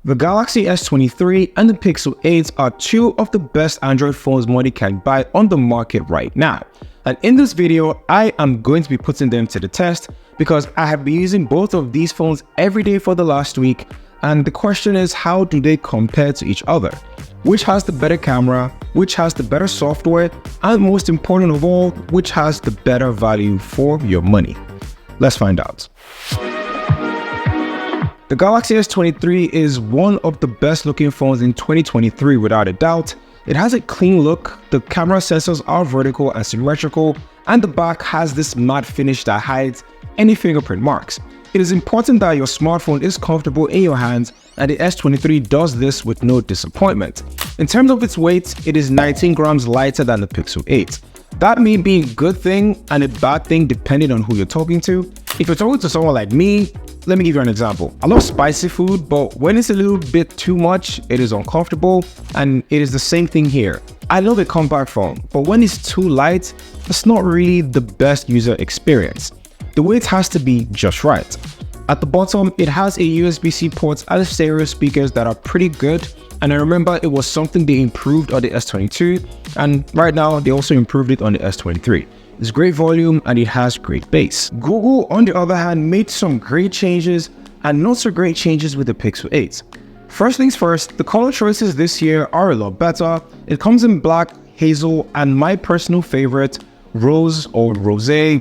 The Galaxy S23 and the Pixel 8 are two of the best Android phones money can buy on the market right now. And in this video, I am going to be putting them to the test because I have been using both of these phones every day for the last week. And the question is, how do they compare to each other? Which has the better camera, which has the better software, and most important of all, which has the better value for your money? Let's find out. The Galaxy S23 is one of the best looking phones in 2023 without a doubt. It has a clean look, the camera sensors are vertical and symmetrical, and the back has this matte finish that hides any fingerprint marks. It is important that your smartphone is comfortable in your hands, and the S23 does this with no disappointment. In terms of its weight, it is 19 grams lighter than the Pixel 8. That may be a good thing and a bad thing depending on who you're talking to. If you're talking to someone like me, let me give you an example. I love spicy food, but when it's a little bit too much, it is uncomfortable, and it is the same thing here. I love a compact phone, but when it's too light, it's not really the best user experience. The weight has to be just right. At the bottom, it has a USB-C port and stereo speakers that are pretty good, and I remember it was something they improved on the S22, and right now they also improved it on the S23. It's great volume and it has great bass. Google, on the other hand, made some great changes and not so great changes with the Pixel 8. First things first, the color choices this year are a lot better. It comes in black, hazel, and my personal favorite, rose or rosé,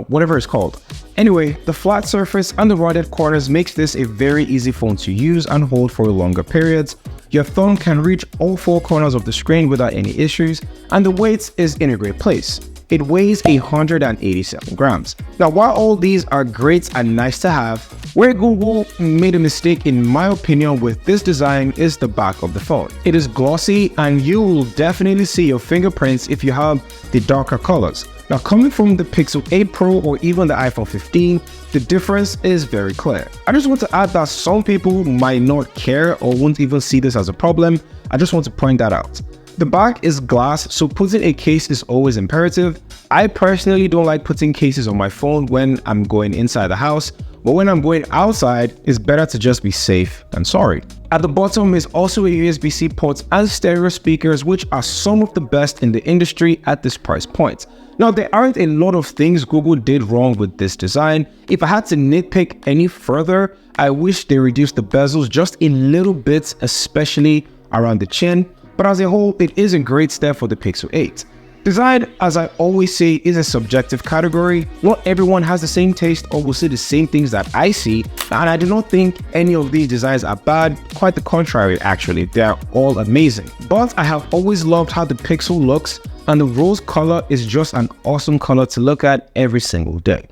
whatever it's called. Anyway, the flat surface and the rounded corners makes this a very easy phone to use and hold for longer periods. Your thumb can reach all four corners of the screen without any issues, and the weight is in a great place. It weighs 187 grams. Now, while all these are great and nice to have, where Google made a mistake in my opinion with this design is the back of the phone. It is glossy and you will definitely see your fingerprints if you have the darker colors. Now, coming from the Pixel 8 Pro or even the iPhone 15, the difference is very clear. I just want to add that some people might not care or won't even see this as a problem. I just want to point that out. The back is glass, so putting a case is always imperative. I personally don't like putting cases on my phone when I'm going inside the house, but when I'm going outside, it's better to just be safe than sorry. At the bottom is also a USB-C port and stereo speakers, which are some of the best in the industry at this price point. Now, there aren't a lot of things Google did wrong with this design. If I had to nitpick any further, I wish they reduced the bezels just a little bit, especially around the chin. But as a whole, it is a great step for the Pixel 8. Design, as I always say, is a subjective category. Not everyone has the same taste or will see the same things that I see, and I do not think any of these designs are bad. Quite the contrary, actually, they are all amazing. But I have always loved how the Pixel looks, and the rose color is just an awesome color to look at every single day.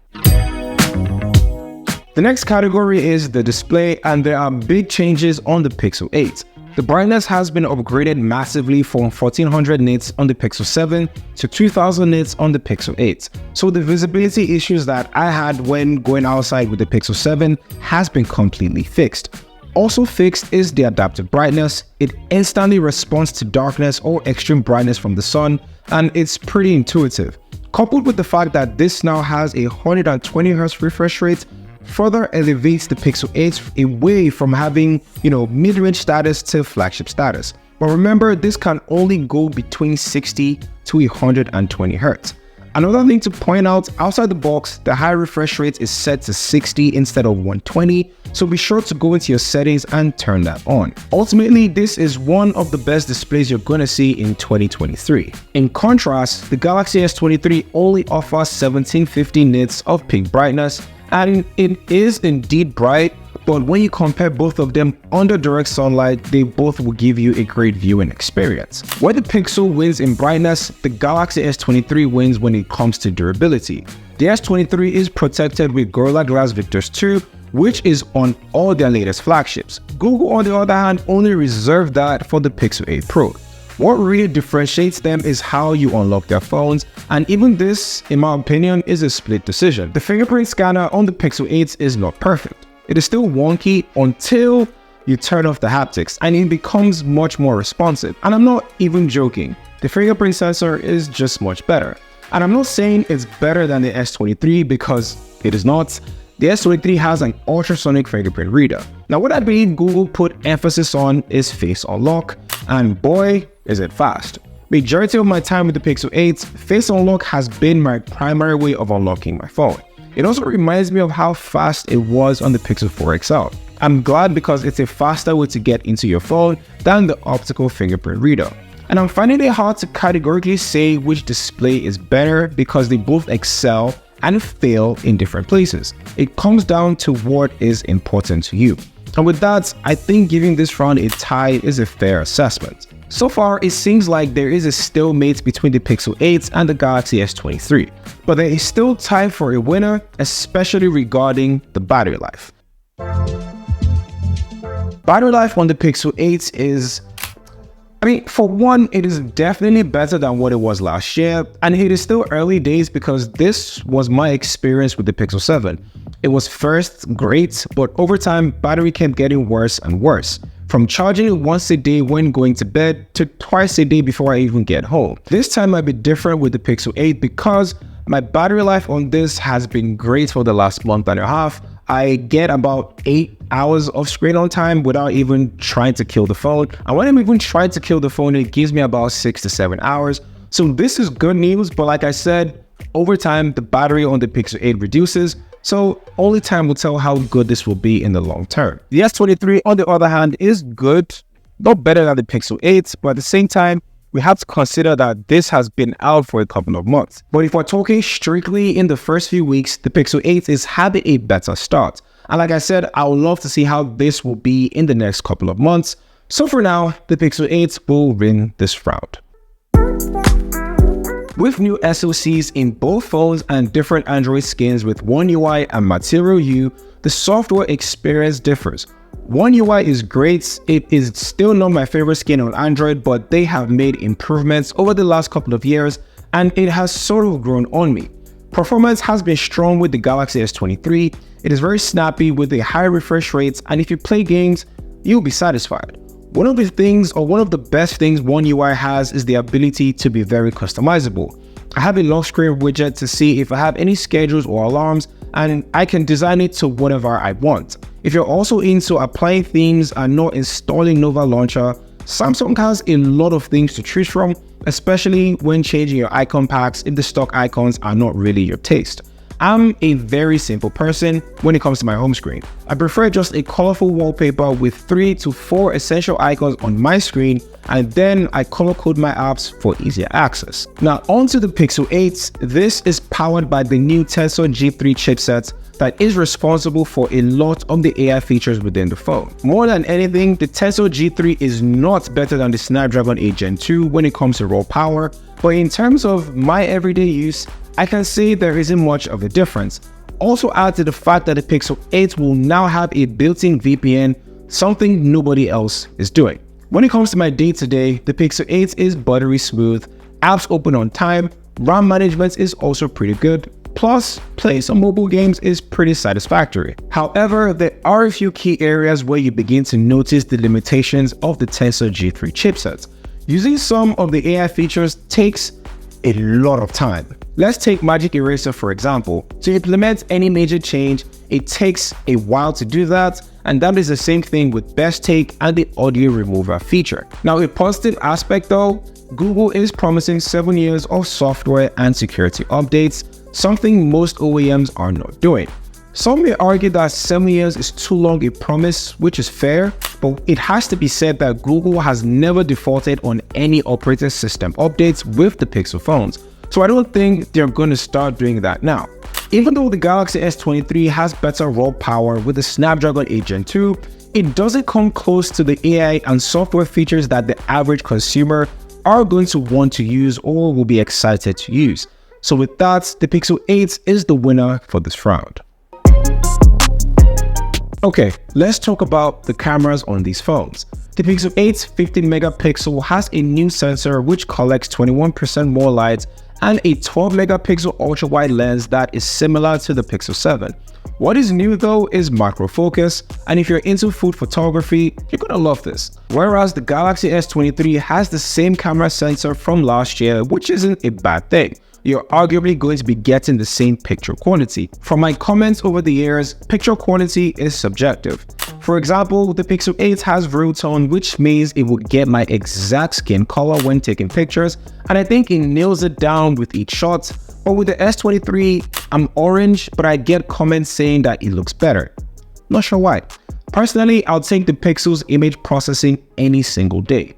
The next category is the display, and there are big changes on the Pixel 8. The brightness has been upgraded massively from 1400 nits on the Pixel 7 to 2000 nits on the Pixel 8. So the visibility issues that I had when going outside with the Pixel 7 has been completely fixed. Also fixed is the adaptive brightness. It instantly responds to darkness or extreme brightness from the sun, and it's pretty intuitive. Coupled with the fact that this now has a 120Hz refresh rate, further elevates the Pixel 8 away from having, mid-range status to flagship status. But remember, this can only go between 60 to 120 Hz. Another thing to point out, outside the box, the high refresh rate is set to 60 instead of 120, so be sure to go into your settings and turn that on. Ultimately, this is one of the best displays you're going to see in 2023. In contrast, the Galaxy S23 only offers 1750 nits of peak brightness, and it is indeed bright, but when you compare both of them under direct sunlight, they both will give you a great viewing experience. Where the Pixel wins in brightness, the Galaxy S23 wins when it comes to durability. The S23 is protected with Gorilla Glass Victus 2, which is on all their latest flagships. Google, on the other hand, only reserved that for the Pixel 8 Pro. What really differentiates them is how you unlock their phones, and even this, in my opinion, is a split decision. The fingerprint scanner on the Pixel 8 is not perfect. It is still wonky until you turn off the haptics, and it becomes much more responsive. And I'm not even joking. The fingerprint sensor is just much better. And I'm not saying it's better than the S23 because it is not. The S23 has an ultrasonic fingerprint reader. Now what I believe Google put emphasis on is face unlock, and boy, is it fast. Majority of my time with the Pixel 8, face unlock has been my primary way of unlocking my phone. It also reminds me of how fast it was on the Pixel 4 XL. I'm glad because it's a faster way to get into your phone than the optical fingerprint reader. And I'm finding it hard to categorically say which display is better because they both excel and fail in different places. It comes down to what is important to you. And with that, I think giving this round a tie is a fair assessment. So far, it seems like there is a stalemate between the Pixel 8 and the Galaxy S23, but there is still time for a winner, especially regarding the battery life. Battery life on the Pixel 8 is, for one, it is definitely better than what it was last year, and it is still early days because this was my experience with the Pixel 7. It was first great, but over time, battery kept getting worse and worse. From charging it once a day when going to bed to twice a day before I even get home. This time might be different with the Pixel 8 because my battery life on this has been great for the last month and a half. I get about 8 hours of screen on time without even trying to kill the phone. And when I'm even trying to kill the phone, it gives me about 6 to 7 hours. So this is good news, but like I said, over time, the battery on the Pixel 8 reduces. So only time will tell how good this will be in the long term. The S23, on the other hand, is good, not better than the Pixel 8, but at the same time, we have to consider that this has been out for a couple of months. But if we're talking strictly in the first few weeks, the Pixel 8 is having a better start. And like I said, I would love to see how this will be in the next couple of months. So for now, the Pixel 8 will win this round. With new SoCs in both phones and different Android skins with One UI and Material You, the software experience differs. One UI is great. It is still not my favorite skin on Android, but they have made improvements over the last couple of years and it has sort of grown on me. Performance has been strong with the Galaxy S23. It is very snappy with a high refresh rates, and if you play games, you'll be satisfied. One of the best things One UI has is the ability to be very customizable. I have a lock screen widget to see if I have any schedules or alarms, and I can design it to whatever I want. If you're also into applying themes and not installing Nova Launcher, Samsung has a lot of things to choose from, especially when changing your icon packs if the stock icons are not really your taste. I'm a very simple person when it comes to my home screen. I prefer just a colorful wallpaper with 3 to 4 essential icons on my screen, and then I color code my apps for easier access. Now onto the Pixel 8. This is powered by the new Tensor G3 chipset that is responsible for a lot of the AI features within the phone. More than anything, the Tensor G3 is not better than the Snapdragon 8 Gen 2 when it comes to raw power, but in terms of my everyday use, I can say there isn't much of a difference. Also add to the fact that the Pixel 8 will now have a built-in VPN, something nobody else is doing. When it comes to my day-to-day, the Pixel 8 is buttery smooth, apps open on time, RAM management is also pretty good, plus playing some mobile games is pretty satisfactory. However, there are a few key areas where you begin to notice the limitations of the Tensor G3 chipset. Using some of the AI features takes a lot of time. Let's take Magic Eraser for example. To implement any major change, it takes a while to do that, and that is the same thing with Best Take and the Audio Remover feature. Now a positive aspect though, Google is promising 7 years of software and security updates, something most OEMs are not doing. Some may argue that 7 years is too long a promise, which is fair, but it has to be said that Google has never defaulted on any operating system updates with the Pixel phones. So I don't think they're going to start doing that now. Even though the Galaxy S23 has better raw power with the Snapdragon 8 Gen 2, it doesn't come close to the AI and software features that the average consumer are going to want to use or will be excited to use. So with that, the Pixel 8 is the winner for this round. Okay, let's talk about the cameras on these phones. The Pixel 8 15 megapixel has a new sensor which collects 21% more light and a 12 megapixel ultra wide lens that is similar to the Pixel 7. What is new though is macro focus, and if you're into food photography, you're gonna love this. Whereas the Galaxy S23 has the same camera sensor from last year, which isn't a bad thing. you're arguably going to be getting the same picture quality. From my comments over the years, picture quality is subjective. For example, the Pixel 8 has real tone, which means it will get my exact skin color when taking pictures, and I think it nails it down with each shot. But with the S23, I'm orange, but I get comments saying that it looks better. Not sure why. Personally, I'll take the Pixel's image processing any single day.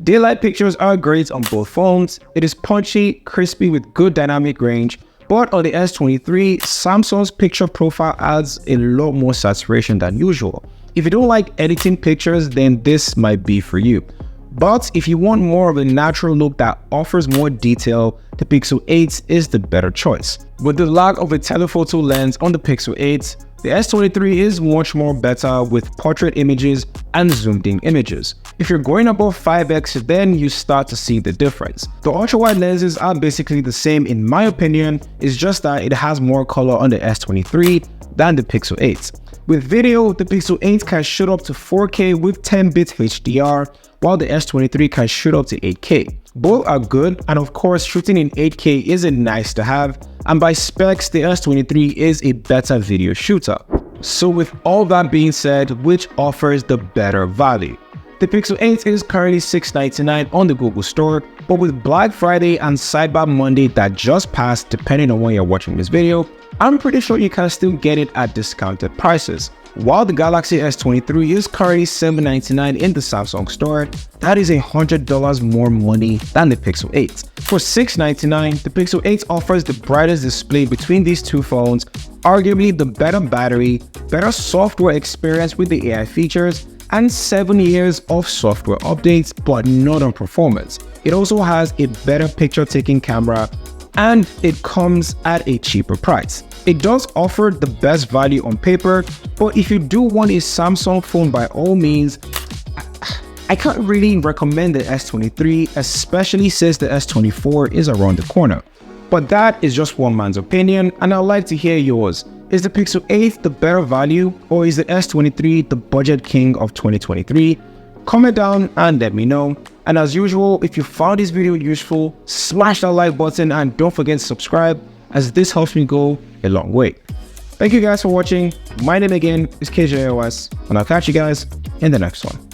Daylight pictures are great on both phones. It is punchy, crispy with good dynamic range, but on the S23, Samsung's picture profile adds a lot more saturation than usual. If you don't like editing pictures, then this might be for you. But if you want more of a natural look that offers more detail, the Pixel 8 is the better choice. With the lack of a telephoto lens on the Pixel 8, the S23 is much more better with portrait images and zoomed in images. If you're going above 5x, then you start to see the difference. The ultra-wide lenses are basically the same in my opinion, it's just that it has more color on the S23 than the Pixel 8. With video, the Pixel 8 can shoot up to 4K with 10-bit HDR, while the S23 can shoot up to 8K. Both are good, and of course shooting in 8K is a nice to have, and by specs the S23 is a better video shooter. So with all that being said, which offers the better value? The Pixel 8 is currently $699 on the Google Store, but with Black Friday and Cyber Monday that just passed, depending on when you're watching this video, I'm pretty sure you can still get it at discounted prices. While the Galaxy S23 is currently $799 in the Samsung store, that is $100 more money than the Pixel 8. For $699, the Pixel 8 offers the brightest display between these two phones, arguably the better battery, better software experience with the AI features, and 7 years of software updates, but not on performance. It also has a better picture-taking camera, and it comes at a cheaper price. It does offer the best value on paper, but if you do want a Samsung phone, by all means, I can't really recommend the S23, especially since the S24 is around the corner. But that is just one man's opinion, and I'd like to hear yours. Is the Pixel 8 the better value, or is the S23 the budget king of 2023? Comment down and let me know. And as usual, if you found this video useful, smash that like button and don't forget to subscribe, as this helps me go a long way. Thank you guys for watching. My name again is KJOS, and I'll catch you guys in the next one.